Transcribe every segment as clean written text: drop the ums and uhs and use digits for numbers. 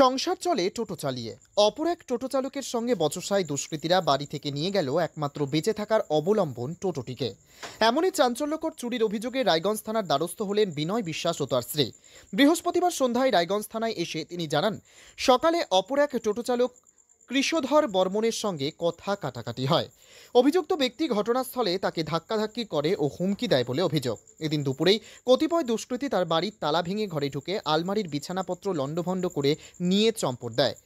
সংসার চলে টোটো চালিয়ে। অপর এক টোটো চালকের সঙ্গে বচসায় দুষ্কৃতীরা বাড়ি থেকে নিয়ে গেল একমাত্র বেঁচে থাকার অবলম্বন টোটোটিকে। এমনই চাঞ্চল্যকর চুরির অভিযোগে রায়গঞ্জ থানার দ্বারস্থ হলেন বিনয় বিশ্বাস ও তার স্ত্রী। বৃহস্পতিবার সন্ধ্যায় রায়গঞ্জ থানায় এসে তিনি জানান, সকালে অপর এক টোটো চালক কৃষ্ণধর বর্মনের সঙ্গে কথা কাটাকাটি হয়। অভিযুক্ত ব্যক্তি ঘটনাস্থলে তাকে ধাক্কাধাক্কি করে ও হুমকি দেয় বলে অভিযোগ। এদিন দুপুরেই কতিপয় দুষ্কৃতী তার বাড়ির তালা ভেঙে ঘরে ঢুকে আলমারির বিছানাপত্র লণ্ডভণ্ড করে নিয়ে চম্পট দেয়।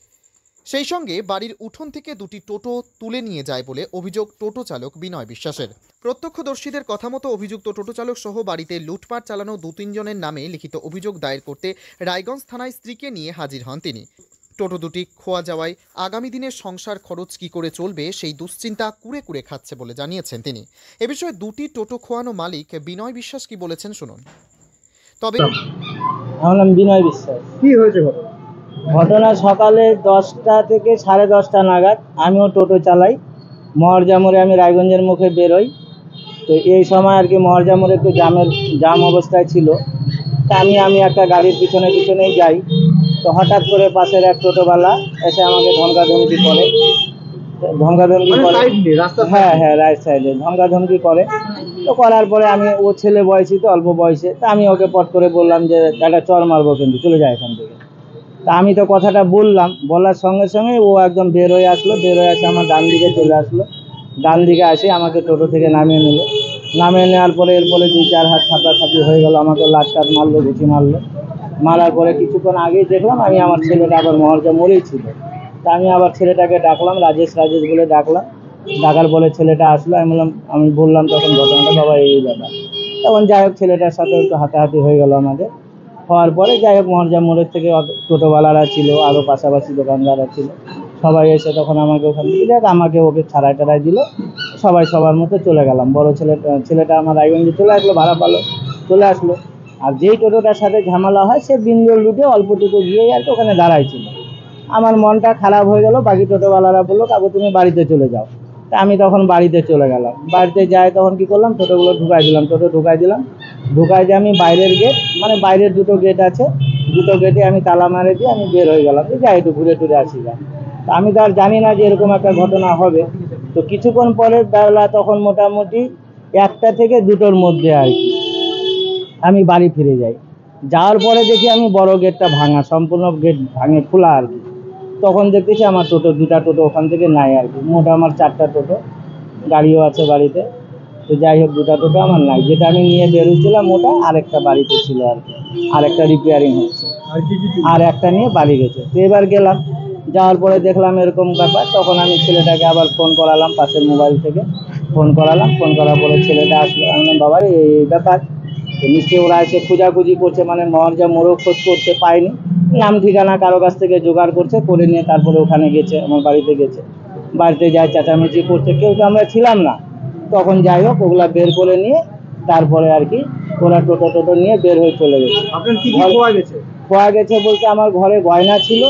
সেই সঙ্গে বাড়ির উঠোন থেকে দুটি টোটো তুলে নিয়ে যায় বলে অভিযোগ টোটো চালক বিনয় বিশ্বাসের। প্রত্যক্ষদর্শীদের কথা মতো অভিযুক্ত টোটো চালক সহ বাড়িতে লুটপাট চালানো 2-3 জনের নামে লিখিত অভিযোগ দায়ের করতে রায়গঞ্জ থানায় স্ত্রীকে নিয়ে হাজির হন তিনি। টোটো দুটি খোয়া যাওয়ায় আগামী দিনের সংসার খরচ কি করে চলবে সেই দুশ্চিন্তা কুরে কুরে খাচ্ছে বলে জানিয়েছেন তিনি। এ বিষয়ে দুটি টোটো খোয়ানো মালিক বিনয় বিশ্বাস কি বলেছেন শুনুন। তবে আমার নাম বিনয় বিশ্বাস। কি হয়েছে ঘটনা সকালে 10টা থেকে 10:30 নাগাদ আমিও টোটো চালাই। মহারজা মোড়ে আমি রায়গঞ্জের মুখে বেরোই। তো এই সময় আর কি মহারজা মোড়ে একটু জাম অবস্থায় ছিল। তা আমি একটা গাড়ির পিছনেই যাই। তো হঠাৎ করে পাশের এক টোটোওয়ালা এসে আমাকে ধমকাধমকি করে। হ্যাঁ, রাইট সাইডে ধমকাধমকি করে। তো করার পরে আমি, ও ছেলে বয়সী তো, অল্প বয়সে, তা আমি ওকে পট করে বললাম যে একটা চর মারবো, কিন্তু চলে যায় এখান থেকে। তা আমি তো কথাটা বললাম, বলার সঙ্গে সঙ্গে ও একদম বের হয়ে আসে আমার ডান দিকে চলে আসলো। ডান দিকে আসে আমাকে টোটো থেকে নামিয়ে নিল। নামিয়ে নেওয়ার পরে এরপরে 2-4 হাত থাপাথাপি হয়ে গেল। আমাকে লাঠটাট মারলো, ঘুষি মারলো। মারার পরে কিছুক্ষণ আগেই দেখলাম আমার ছেলেটা আবার মহারজা মরেই ছিল। তা আমি আবার ছেলেটাকে ডাকলাম, রাজেশ বলে ডাকলাম। ডাকার পরে ছেলেটা আসলো। আমি বললাম তখন ঘটনাটা, বাবা এই ব্যাপার। তখন যাই হোক ছেলেটার সাথে একটু হাতাহাতি হয়ে গেল আমাদের। হওয়ার পরে যাই হোক মহারজা মোড়ের থেকে টোটোওয়ালারা ছিল, আরও পাশাপাশি দোকানদাররা ছিল, সবাই এসে তখন আমাকে ওখান থেকে আমাকে ওকে ছাড়াই টাড়াই দিল। সবাই সবার মতো চলে গেলাম। বড় ছেলেটা আমার রায়গঞ্জে চলে আসলো, ভাড়া পালো, চলে আসলো। আর যেই টোটোটার সাথে ঝামেলা হয় সে বিন্দুল রুটে অল্প টোটো গিয়েই আর কি ওখানে দাঁড়াইছিল। আমার মনটা খারাপ হয়ে গেল। বাকি টোটোওয়ালারা বললো, কাকু তুমি বাড়িতে চলে যাও। তা আমি তখন বাড়িতে চলে গেলাম। বাড়িতে যাই তখন কি করলাম, টোটো ঢুকাই দিলাম। ঢুকাই দিয়ে আমি বাইরের গেট, মানে বাইরের দুটো গেট আছে, দুটো গেটে আমি তালা মারে দিয়ে আমি বের হয়ে গেলাম, যাই একটু ঘুরে টুরে আসি গা। তা আমি তো আর জানি না যে এরকম একটা ঘটনা হবে। তো কিছুক্ষণ পরে বেলা তখন মোটামুটি 1টা থেকে 2টোর মধ্যে আর কি আমি বাড়ি ফিরে যাই। যাওয়ার পরে দেখি আমি বড় গেটটা ভাঙা, সম্পূর্ণ গেট ভাঙে খোলা আর কি। তখন দেখতেছি আমার দুটা টোটো ওখান থেকে নাই আর কি। মোট আমার 4টা টোটো, গাড়িও আছে বাড়িতে। তো যাই হোক 2টা টোটো আমার নাই। যেটা আমি নিয়ে বেরোচ্ছিলাম ওটা আরেকটা বাড়িতে ছিল আর কি, আরেকটা রিপেয়ারিং হচ্ছে, আর একটা নিয়ে বাড়ি গেছে। তো এবার গেলাম, যাওয়ার পরে দেখলাম এরকম ব্যাপার। তখন আমি ছেলেটাকে আবার ফোন করালাম, পাশের মোবাইল থেকে ফোন করার পরে ছেলেটা আসলো। আমি বললাম, বাবা এই ব্যাপার। তো নিশ্চয়ই ওরা এসে খোঁজাখুঁজি করছে, মানে মহারজা মোড়ও খোঁজ করতে পায়নি, নাম ঠিকানা কারো কাছ থেকে জোগাড় করে নিয়ে তারপরে ওখানে গেছে, আমার বাড়িতে গেছে। বাড়িতে যায় চেঁচামেচি করছে, কেউ তো আমরা ছিলাম না তখন। যাই হোক ওগুলা বের করে নিয়ে তারপরে আর কি ওরা টোটো নিয়ে বের হয়ে চলে গেছে। আপনার কি খোয়া গেছে বলতে আমার ঘরে গয়না ছিল,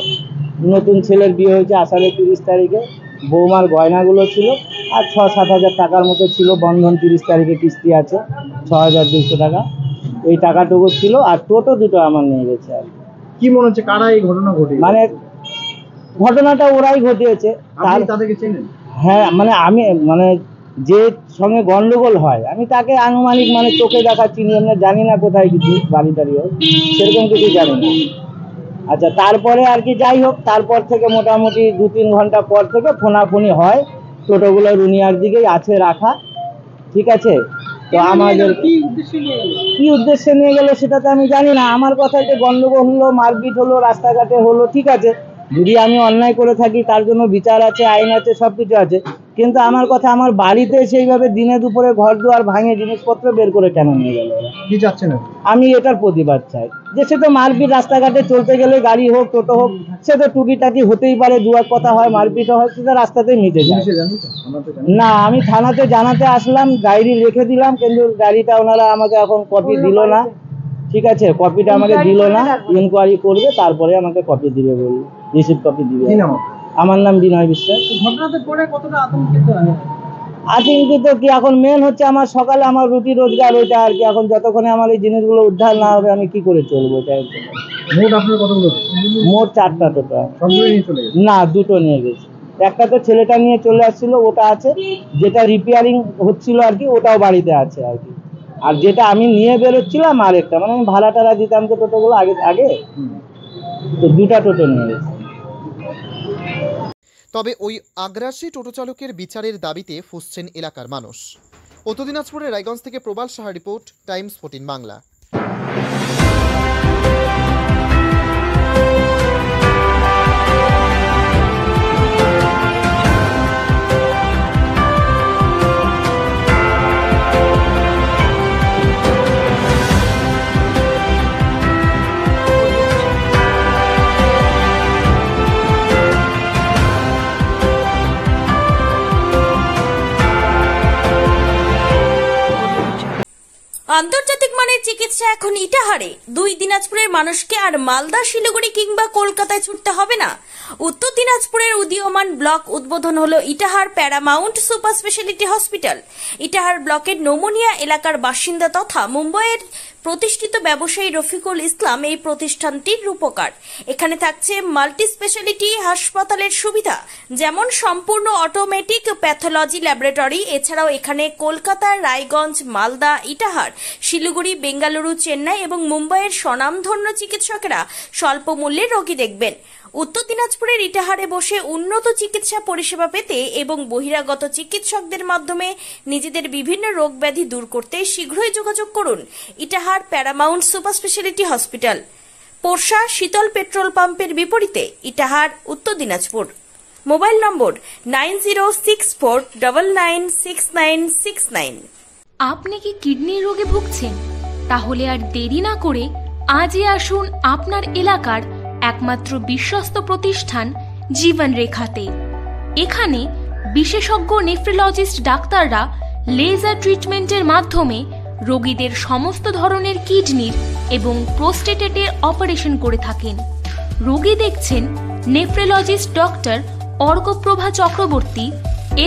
নতুন ছেলের বিয়ে হয়েছে আষাঢ়ের 30 তারিখে, বৌমার গয়নাগুলো ছিল, আর 6-7 হাজার টাকার মতো ছিল। বন্ধন 30 তারিখে কিস্তি আছে 6200 টাকা, এই টাকাটুকু ছিল। আর টোটো দুটো আমার নিয়ে গেছে আর কি মনে হচ্ছে কারা এই ঘটনা ঘটিয়েছে? মানে ঘটনাটা ওরাই ঘটিয়েছে। তাদেরকে চেনেন? হ্যাঁ, মানে যে সঙ্গে গন্ডগোল হয় আমি তাকে আনুমানিক মানে চোখে দেখা চিনি, আমরা জানি না কোথায় কিছু বাড়ি টাড়িও সেরকম কিছু জানি না। আচ্ছা, তারপরে আর কি যাই হোক তারপর থেকে মোটামুটি 2-3 ঘন্টা পর থেকে ফোনাফোনি হয়। টোটোগুলো রুনিয়ার দিকেই আছে রাখা, ঠিক আছে। তো আমাদের কি উদ্দেশ্যে নিয়ে গেল সেটা তো আমি জানি না। আমার কথা যে গন্ডগোল হলো, মারপিট হলো, রাস্তাঘাটে হলো, ঠিক আছে। যদি আমি অন্যায় করে থাকি তার জন্য বিচার আছে, আইন আছে, সব কিছু আছে। কিন্তু আমার কথা, আমার বাড়িতে সেইভাবে দিনে দুপুরে ঘর দুয়ার ভাঙে জিনিসপত্র বের করে কেন নিয়ে গেল? কি চাচ্ছেন? আমি এটার প্রতিবাদ চাই। যে সে তো মারপিট, রাস্তাঘাটে চলতে গেলে গাড়ি হোক টোটো হোক, সে তো টুকিটাকি হতেই পারে, দুয়ার কথা হয়, মারপিট হয়, সেটা রাস্তাতেই মিটে যায়। না, আমি থানাতে জানাতে আসলাম, ডায়েরি লিখে দিলাম, কিন্তু ডায়েরিটা ওনারা আমাকে এখন কপি দিল না, ঠিক আছে। কপিটা আমাকে দিল না, ইনকোয়ারি করবে তারপরে আমাকে কপি দিবে বলল, রিসিপ্ট কপি দিবে। আমার নাম বিনয় বিশ্বাস। ঘটনাতে পরে কতটা আতঙ্কিত হয়? আতঙ্কিত কি, এখন মেন হচ্ছে আমার সকালে আমার রুটি রোজগার ওইটা আর কি। এখন যতক্ষণে আমার এই জিনিসগুলো উদ্ধার না হবে আমি কি করে চলবো? এটা মোট আপনার কতগুলো? মোট 4টা টোটো। সবগুলো নিয়ে চলে গেছে? না, 2টো নিয়ে গেছে। একটা তো ছেলেটা নিয়ে চলে আসছিল, ওটা আছে। যেটা রিপেয়ারিং হচ্ছিল আর কি, ওটাও বাড়িতে আছে আর কি। আর যেটা আমি নিয়ে বেরোচ্ছিলাম আরেকটা, মানে আমি ভাড়া টাড়া দিতাম তো টোটোগুলো আগে আগে, তো 2টা টোটো নিয়ে গেছে। তবে ওই আগ্রাসী টোটো চালকের বিচারের দাবিতে ফুঁসছেন এলাকার মানুষ। উত্তর দিনাজপুরের রায়গঞ্জ থেকে প্রবাল সাহা রিপোর্ট, টাইমস 14 বাংলা। আন্তর্জাতিক মানের চিকিৎসা এখন ইটাহারে। 2 দিনাজপুরের মানুষকে আর মালদা, শিলিগুড়ি কিংবা কলকাতায় ছুটতে হবে না। উত্তর দিনাজপুরের উদীয়মান ব্লক উদ্বোধন হলো Itahar Paramount super speciality hospital. Itahar ব্লকের নোমনিয়া এলাকার বাসিন্দা তথা মুম্বাইয়ের প্রতিষ্ঠিত ব্যবসায়ী রফিকুল ইসলাম এই প্রতিষ্ঠানটির রূপকার। এখানে থাকছে মাল্টি স্পেশালিটি হাসপাতালের সুবিধা, যেমন সম্পূর্ণ অটোমেটিক প্যাথোলজি ল্যাবরেটরি। এছাড়াও এখানে কলকাতা, রায়গঞ্জ, মালদা, ইটাহার, শিলিগুড়ি, বেঙ্গালুরু, চেন্নাই এবং মুম্বাইয়ের স্বনামধন্য চিকিৎসকেরা স্বল্প মূল্যে রোগী দেখবেন। উত্তর দিনাজপুরের ইটাহারে বসে উন্নত চিকিৎসা পরিষেবা পেতে এবং বহিরাগত চিকিৎসকদের মাধ্যমে নিজেদের বিভিন্ন রোগ ব্যাধি দূর করতে শীঘ্রই যোগাযোগ করুন Itahar Paramount super speciality hospital, Porsha Sheetal petrol পাম্পের বিপরীতে, ইটাহার, উত্তর দিনাজপুর। মোবাইল নম্বর 9064996969। আপনি কি কিডনি রোগে ভুগছেন? তাহলে আর দেরি না করে আজই আসুন আপনার এলাকার একমাত্র বিশ্বস্ত প্রতিষ্ঠান জীবন রেখাতে। এখানে বিশেষজ্ঞ নেফ্রোলজিস্ট ডাক্তাররা লেজার ট্রিটমেন্টের মাধ্যমে রোগীদের সমস্ত ধরনের কিডনির এবং প্রোস্টেটের অপারেশন করে থাকেন। রোগী দেখছেন nephrologist doctor Arkaprabha Chakraborty,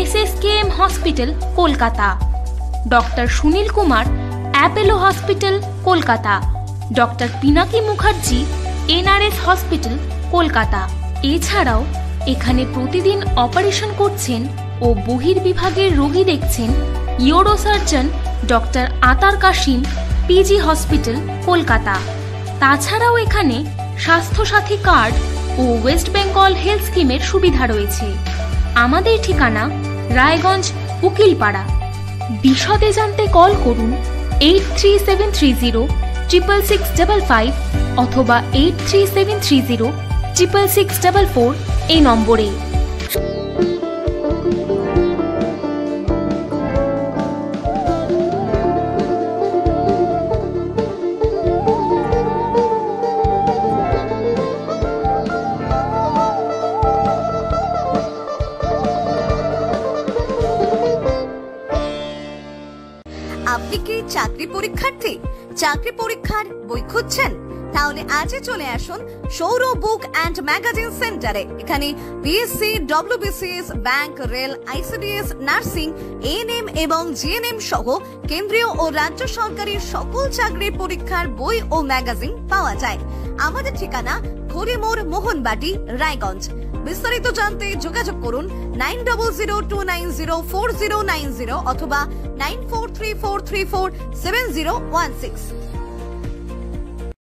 SSKM hospital, Kolkata. Doctor Sunil Kumar, Apollo hospital, Kolkata. Doctor Pinaki Mukherjee, NRS hospital, Kolkata. এছাড়াও এখানে প্রতিদিন অপারেশন করছেন ও বহির্বিভাগের রোগী দেখছেন ইউরোসার্জন ডক্টর আতার কাশিম, PG হসপিটাল, কলকাতা। তাছাড়াও এখানে স্বাস্থ্যসাথী কার্ড ও ওয়েস্ট বেঙ্গল হেলথ স্কিমের সুবিধা রয়েছে। আমাদের ঠিকানা রায়গঞ্জ, উকিলপাড়া। বিশদে জানতে কল করুন 8373066655 অথবা 8373066644 এই নম্বরে। আপনি কি চাকরি পরীক্ষার্থী? চাকরি পরীক্ষার বই খুঁজছেন? তাহলে আজই চলে আসুন সৌর বুক অ্যান্ড ম্যাগাজিন সেন্টারে। এখানে BSc, WBCS, bank, rail, ICDS, nursing, ANM এবং GNM সহ কেন্দ্রীয় ও রাজ্য সরকারের সকল চাকরির পরীক্ষার বই ও ম্যাগাজিন পাওয়া যায়। আমাদের ঠিকানা খড়িমোড়, মোহনবাটি, রায়গঞ্জ। বিস্তারিত জানতে যোগাযোগ করুন 9002904090 অথবা 9434347016।